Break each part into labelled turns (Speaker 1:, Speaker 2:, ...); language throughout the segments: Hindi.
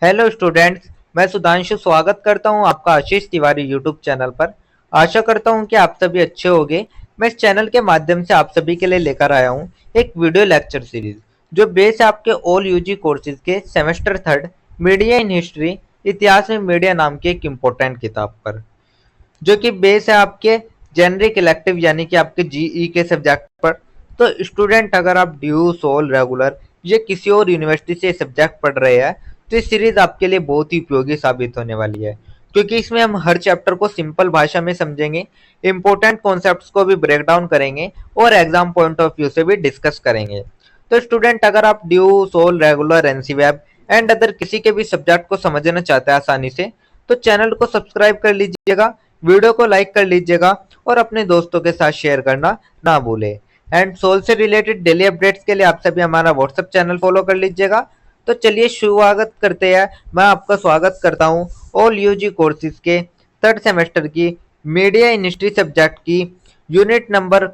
Speaker 1: Hello students. मैं सुधांशु स्वागत करता हूं आपका आशीष तिवारी यूट्यूब चैनल पर। आशा करता हूं कि आप सभी अच्छे होंगे। मैं इस चैनल के माध्यम से आप सभी के लिए लेकर आया हूं एक वीडियो लेक्चर सीरीज जो बेस है आपके ऑल यूजी कोर्सेज के semester third media in history इतिहास में मीडिया नाम की एक इम्पोर्टेंट किताब पर, जो कि बेस है आपके जेनरिक इलेक्टिव यानी कि आपके जीई के सब्जेक्ट पर। तो स्टूडेंट, अगर आप ड्यू सोल रेगुलर या किसी और यूनिवर्सिटी से सब्जेक्ट पढ़ रहे हैं तो इस सीरीज आपके लिए बहुत ही उपयोगी साबित होने वाली है, क्योंकि इसमें हम हर चैप्टर को सिंपल भाषा में समझेंगे, इंपॉर्टेंट कॉन्सेप्ट्स को भी ब्रेक डाउन करेंगे और एग्जाम पॉइंट ऑफ व्यू से भी डिस्कस करेंगे। तो स्टूडेंट, अगर आप do solve regular NC web and other किसी के भी सब्जेक्ट को समझना चाहते हैं आसानी से, तो चैनल को सब्सक्राइब कर लीजिएगा, वीडियो को लाइक कर लीजिएगा और अपने दोस्तों के साथ शेयर करना ना भूलें। एंड सोल से रिलेटेड डेली अपडेट्स के लिए आप सभी हमारा व्हाट्सएप चैनल फॉलो कर लीजिएगा। तो चलिए शुरुआत करते हैं। मैं आपका स्वागत करता हूं ऑल यूजी कोर्सेज के थर्ड सेमेस्टर की मीडिया इन हिस्ट्री सब्जेक्ट की यूनिट नंबर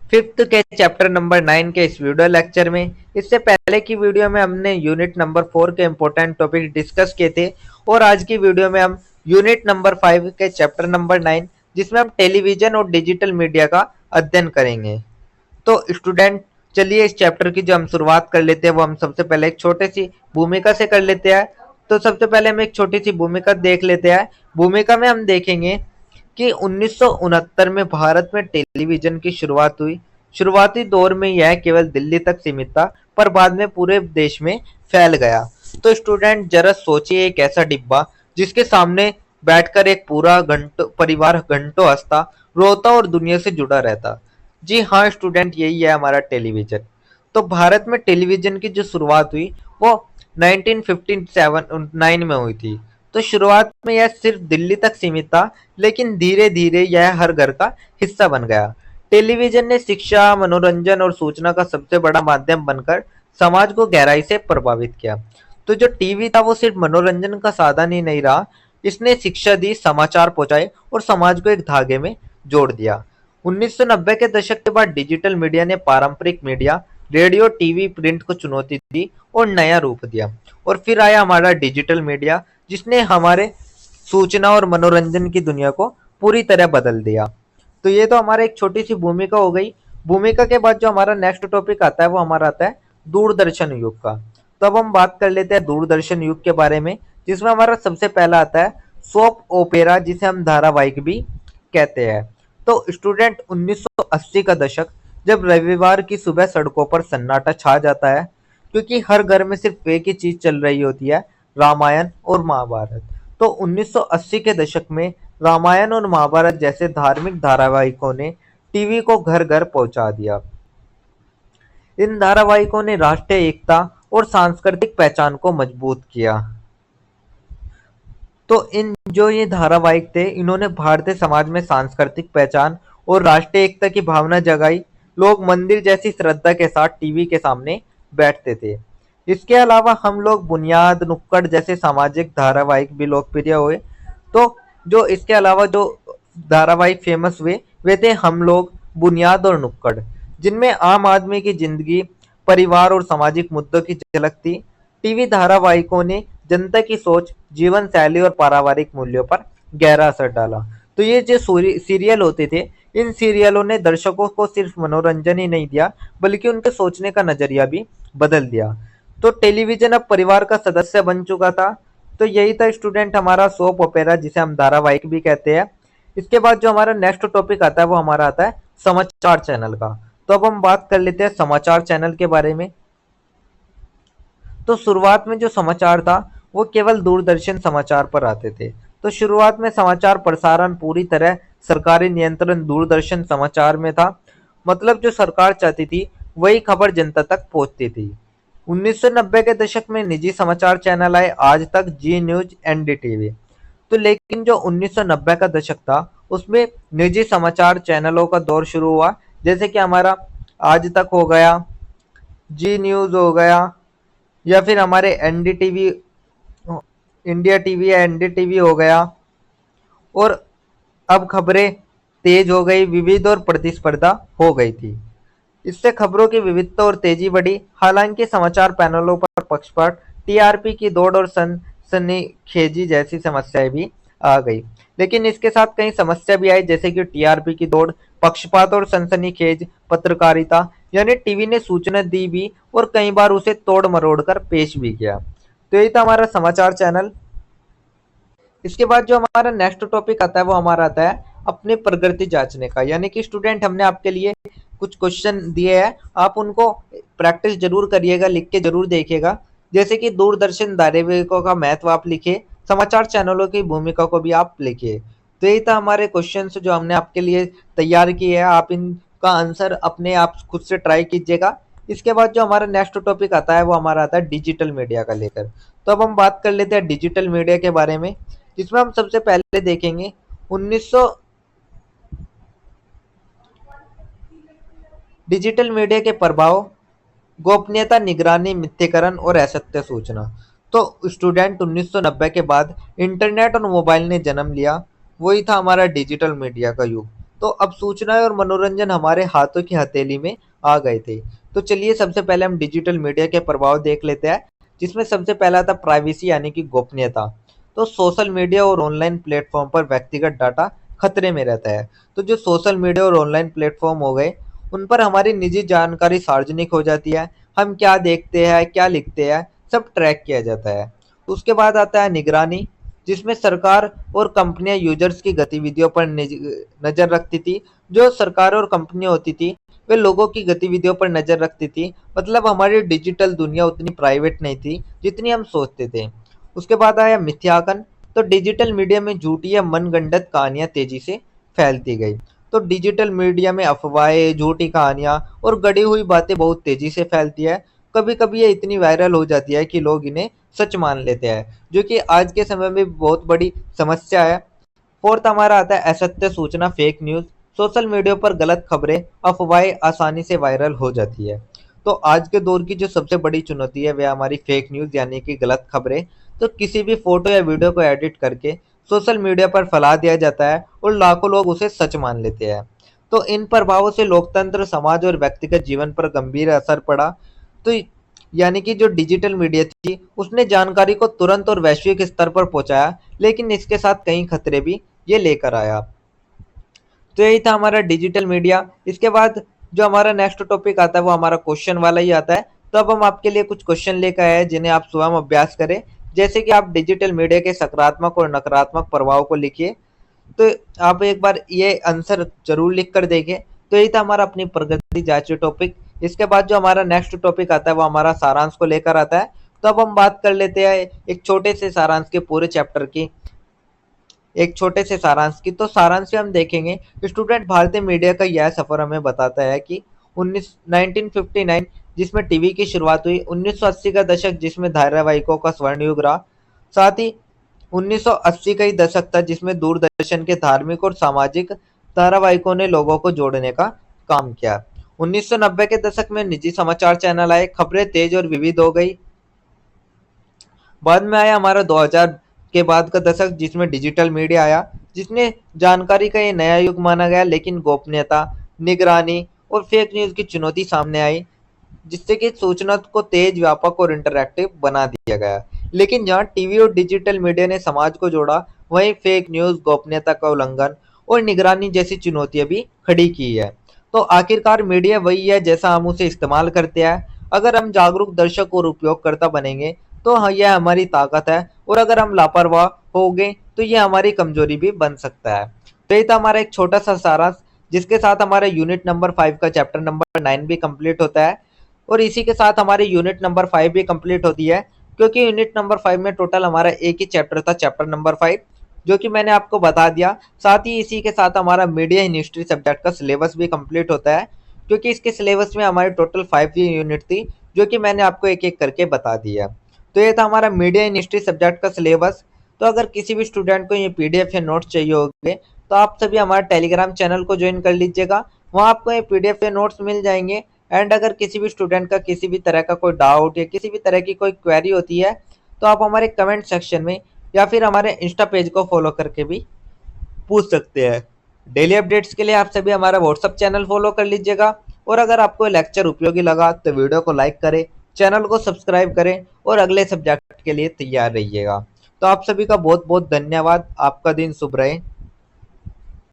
Speaker 1: फिफ्थ के चैप्टर नंबर 9 के इस वीडियो लेक्चर में। इससे पहले की वीडियो में हमने यूनिट नंबर 4 के इंपॉर्टेंट टॉपिक डिस्कस किए थे और आज की वीडियो में हम यूनिट नंबर 5 के चैप्टर नंबर 9, जिसमें हम टेलीविजन और डिजिटल मीडिया का अध्ययन करेंगे। तो स्टूडेंट, चलिए इस चैप्टर की जो हम शुरुआत कर लेते हैं वो हम सबसे पहले एक छोटी सी भूमिका से कर लेते हैं। तो सबसे पहले हम एक छोटी सी भूमिका देख लेते हैं। भूमिका में हम देखेंगे कि 1969 में भारत में टेलीविजन की शुरुआत हुई। शुरुआती दौर में यह केवल दिल्ली तक सीमित था, पर बाद में पूरे देश में फैल गया। तो स्टूडेंट, जरा सोचिए, एक ऐसा डिब्बा जिसके सामने बैठकर एक पूरा घंटों परिवार घंटों हंसता, रोता और दुनिया से जुड़ा रहता। जी हाँ स्टूडेंट, यही है हमारा टेलीविजन। तो भारत में टेलीविजन की जो शुरुआत हुई वो 1957-9 में हुई थी। तो शुरुआत में यह सिर्फ दिल्ली तक सीमित था, लेकिन धीरे धीरे यह हर घर का हिस्सा बन गया। टेलीविजन ने शिक्षा, मनोरंजन और सूचना का सबसे बड़ा माध्यम बनकर समाज को गहराई से प्रभावित किया। तो जो टीवी था वो सिर्फ मनोरंजन का साधन ही नहीं रहा, इसने शिक्षा दी, समाचार पहुंचाए और समाज को एक धागे में जोड़ दिया। 1990 के दशक के बाद डिजिटल मीडिया ने पारंपरिक मीडिया, रेडियो, टीवी, प्रिंट को चुनौती दी और नया रूप दिया। और फिर आया हमारा डिजिटल मीडिया, जिसने हमारे सूचना और मनोरंजन की दुनिया को पूरी तरह बदल दिया। तो ये तो हमारा एक छोटी सी भूमिका हो गई। भूमिका के बाद जो हमारा नेक्स्ट टॉपिक आता है वो हमारा आता है दूरदर्शन युग का। तो अब हम बात कर लेते हैं दूरदर्शन युग के बारे में, जिसमें हमारा सबसे पहला आता है सोप ओपेरा, जिसे हम धारावाहिक भी कहते हैं। तो स्टूडेंट, 1980 का दशक, जब रविवार की सुबह सड़कों पर सन्नाटा छा जाता है, क्योंकि हर घर में सिर्फ एक ही चीज चल रही होती है, रामायण और महाभारत। तो 1980 के दशक में रामायण और महाभारत जैसे धार्मिक धारावाहिकों ने टीवी को घर घर पहुंचा दिया। इन धारावाहिकों ने राष्ट्रीय एकता और सांस्कृतिक पहचान को मजबूत किया। तो इन जो ये धारावाहिक थे, इन्होंने भारतीय समाज में सांस्कृतिक पहचान और राष्ट्रीय एकता की भावना जगाई। लोग मंदिर जैसी श्रद्धा के साथ टीवी के सामने बैठते थे। इसके अलावा हम लोग बुनियाद, नुक्कड़ जैसे सामाजिक धारावाहिक भी लोकप्रिय हुए। तो जो इसके अलावा जो धारावाहिक फेमस हुए वे थे हम लोग, बुनियाद और नुक्कड़, जिनमें आम आदमी की जिंदगी, परिवार और सामाजिक मुद्दों की झलक थी। टीवी धारावाहिकों ने जनता की सोच, जीवन शैली और पारिवारिक मूल्यों पर गहरा असर डाला। तो ये जो सीरियल होते थे, इन सीरियलों ने दर्शकों को सिर्फ मनोरंजन ही नहीं दिया, बल्कि उनके सोचने का नजरिया भी बदल दिया। तो टेलीविजन अब परिवार का सदस्य बन चुका था। तो यही था स्टूडेंट हमारा सोप ओपेरा, जिसे हम धारावाहिक भी कहते हैं। इसके बाद जो हमारा नेक्स्ट टॉपिक आता है वो हमारा आता है समाचार चैनल का। तो अब हम बात कर लेते हैं समाचार चैनल के बारे में। तो शुरुआत में जो समाचार था वो केवल दूरदर्शन समाचार पर आते थे। तो शुरुआत में समाचार प्रसारण पूरी तरह सरकारी नियंत्रण दूरदर्शन समाचार में था। मतलब जो सरकार चाहती थी वही खबर जनता तक पहुंचती थी। 1990 के दशक में निजी समाचार चैनल आए, आज तक, जी न्यूज, एनडीटीवी। तो लेकिन जो 1990 का दशक था उसमें निजी समाचार चैनलों का दौर शुरू हुआ, जैसे कि हमारा आज तक हो गया, जी न्यूज हो गया, या फिर हमारे एनडीटीवी, इंडिया टीवी या एनडीटीवी हो गया। और अब खबरें तेज हो गई, विविध और प्रतिस्पर्धा हो गई थी। इससे खबरों की विविधता और तेजी बढ़ी। हालांकि समाचार पैनलों पर पक्षपात, टीआरपी की दौड़ और सनसनीखेजी जैसी समस्याएं भी आ गई। लेकिन इसके साथ कई समस्या भी आई, जैसे कि टीआरपी की दौड़, पक्षपात और सनसनीखेज पत्रकारिता, यानी टीवी ने सूचना दी भी और कई बार उसे तोड़ मरोड़ कर पेश भी किया। तो यही था हमारा समाचार चैनल। इसके बाद जो हमारा नेक्स्ट टॉपिक आता है वो हमारा आता है अपनी प्रगति जांचने का। यानी कि स्टूडेंट, हमने आपके लिए कुछ क्वेश्चन दिए हैं, आप उनको प्रैक्टिस जरूर करिएगा, लिख के जरूर देखिएगा। जैसे कि दूरदर्शन धारावाहिकों का महत्व आप लिखिए, समाचार चैनलों की भूमिका को भी आप लिखिए। तो यही था हमारे क्वेश्चन जो हमने आपके लिए तैयार किए हैं। आप इनका आंसर अपने आप खुद से ट्राई कीजिएगा। इसके बाद जो हमारा नेक्स्ट टॉपिक आता है वो हमारा आता है डिजिटल मीडिया का लेकर। तो अब हम बात कर लेते हैं डिजिटल मीडिया के बारे में, जिसमें हम सबसे पहले देखेंगे 1900 डिजिटल मीडिया के प्रभाव, गोपनीयता, निगरानी, मिथ्याकरण और असत्य सूचना। तो स्टूडेंट, 1990 के बाद इंटरनेट और मोबाइल ने जन्म लिया, वही था हमारा डिजिटल मीडिया का युग। तो अब सूचनाएं और मनोरंजन हमारे हाथों की हथेली में आ गए थे। तो चलिए सबसे पहले हम डिजिटल मीडिया के प्रभाव देख लेते हैं, जिसमें सबसे पहला था प्राइवेसी यानी कि गोपनीयता। तो सोशल मीडिया और ऑनलाइन प्लेटफॉर्म पर व्यक्तिगत डाटा खतरे में रहता है। तो जो सोशल मीडिया और ऑनलाइन प्लेटफॉर्म हो गए, उन पर हमारी निजी जानकारी सार्वजनिक हो जाती है। हम क्या देखते हैं, क्या लिखते हैं, सब ट्रैक किया जाता है। उसके बाद आता है निगरानी, जिसमें सरकार और कंपनियां यूजर्स की गतिविधियों पर नजर रखती थी। जो सरकार और कंपनियां होती थी, वे लोगों की गतिविधियों पर नजर रखती थी। मतलब हमारी डिजिटल दुनिया उतनी प्राइवेट नहीं थी जितनी हम सोचते थे। उसके बाद आया मिथ्याकन। तो डिजिटल मीडिया में झूठी या मनगढ़ंत कहानियां तेजी से फैलती गई। तो डिजिटल मीडिया में अफवाहें, झूठी कहानियां और गढ़ी हुई बातें बहुत तेजी से फैलती है। कभी कभी ये इतनी वायरल हो जाती है कि लोग इन्हें सच मान लेते हैं, जो कि आज के समय में बहुत बड़ी समस्या है। फोर्थ हमारा आता है असत्य सूचना, फेक न्यूज। सोशल मीडिया पर गलत खबरें, अफवाहें आसानी से वायरल हो जाती है। तो आज के दौर की जो सबसे बड़ी चुनौती है वह हमारी फेक न्यूज यानी कि गलत खबरें। तो किसी भी फोटो या वीडियो को एडिट करके सोशल मीडिया पर फैला दिया जाता है और लाखों लोग उसे सच मान लेते हैं। तो इन प्रभावों से लोकतंत्र, समाज और व्यक्तिगत जीवन पर गंभीर असर पड़ा। तो यानी कि जो डिजिटल मीडिया थी उसने जानकारी को तुरंत और वैश्विक स्तर पर पहुंचाया, लेकिन इसके साथ कई खतरे भी ये लेकर आया। तो यही था हमारा डिजिटल मीडिया। इसके बाद जो हमारा नेक्स्ट टॉपिक आता है वो हमारा क्वेश्चन वाला ही आता है। तो अब हम आपके लिए कुछ क्वेश्चन लेकर आए हैं जिन्हें आप स्वयं अभ्यास करें। जैसे कि आप डिजिटल मीडिया के सकारात्मक और नकारात्मक प्रभाव को लिखिए। तो आप एक बार ये आंसर जरूर लिख कर देखें। तो यही था हमारा अपनी प्रगति जांचे टॉपिक। इसके बाद जो हमारा नेक्स्ट टॉपिक आता है वो हमारा सारांश को लेकर आता है। तो अब हम बात कर लेते हैं एक छोटे से सारांश के, पूरे चैप्टर की एक छोटे से सारांश की। तो सारांश में हम देखेंगे स्टूडेंट, भारतीय मीडिया का यह सफर हमें बताता है कि 1959 जिसमें टीवी की शुरुआत हुई, 1980 का दशक जिसमें धारावाहिकों का स्वर्ण युग रहा, साथ ही 1980 का ही दशक था जिसमें दूरदर्शन के धार्मिक और सामाजिक धारावाहिकों ने लोगों को जोड़ने का काम किया। 1990 के दशक में निजी समाचार चैनल आए, खबरें तेज और विविध हो गई। बाद में आया हमारा 2000 के बाद का दशक जिसमें डिजिटल मीडिया आया, जिसने जानकारी का ये नया युग माना गया। लेकिन गोपनीयता, निगरानी और फेक न्यूज की चुनौती सामने आई, जिससे कि सूचना को तेज, व्यापक और इंटरैक्टिव बना दिया गया। लेकिन जहां टीवी और डिजिटल मीडिया ने समाज को जोड़ा, वहीं फेक न्यूज, गोपनीयता का उल्लंघन और निगरानी जैसी चुनौतियां भी खड़ी की है। तो आखिरकार मीडिया वही है जैसा हम उसे इस्तेमाल करते हैं। अगर हम जागरूक दर्शक और उपयोगकर्ता बनेंगे तो हाँ, यह हमारी ताकत है, और अगर हम लापरवाह हो गए तो यह हमारी कमजोरी भी बन सकता है। तो ये था हमारा एक छोटा सा सारांश, जिसके साथ हमारा यूनिट नंबर 5 का चैप्टर नंबर 9 भी कंप्लीट होता है। और इसी के साथ हमारी यूनिट नंबर 5 भी कंप्लीट होती है, क्योंकि यूनिट नंबर 5 में टोटल हमारा एक ही चैप्टर था, चैप्टर नंबर 5, जो कि मैंने आपको बता दिया। साथ ही इसी के साथ हमारा मीडिया इन हिस्ट्री सब्जेक्ट का सिलेबस भी कंप्लीट होता है, क्योंकि इसके सिलेबस में हमारी टोटल 5 यूनिट थी, जो कि मैंने आपको एक एक करके बता दिया। तो ये था हमारा मीडिया इन हिस्ट्री सब्जेक्ट का सिलेबस। तो अगर किसी भी स्टूडेंट को ये पीडीएफ या नोट्स चाहिए होंगे तो आप सभी हमारे टेलीग्राम चैनल को ज्वाइन कर लीजिएगा, वहाँ आपको ये पीडीएफ या नोट्स मिल जाएंगे। एंड अगर किसी भी स्टूडेंट का किसी भी तरह का कोई डाउट या किसी भी तरह की कोई क्वेरी होती है तो आप हमारे कमेंट सेक्शन में या फिर हमारे इंस्टा पेज को फॉलो करके भी पूछ सकते हैं। डेली अपडेट्स के लिए आप सभी हमारा व्हाट्सअप चैनल फॉलो कर लीजिएगा। और अगर आपको ये लेक्चर उपयोगी लगा तो वीडियो को लाइक करें, चैनल को सब्सक्राइब करें और अगले सब्जेक्ट के लिए तैयार रहिएगा। तो आप सभी का बहुत बहुत धन्यवाद। आपका दिन शुभ रहे।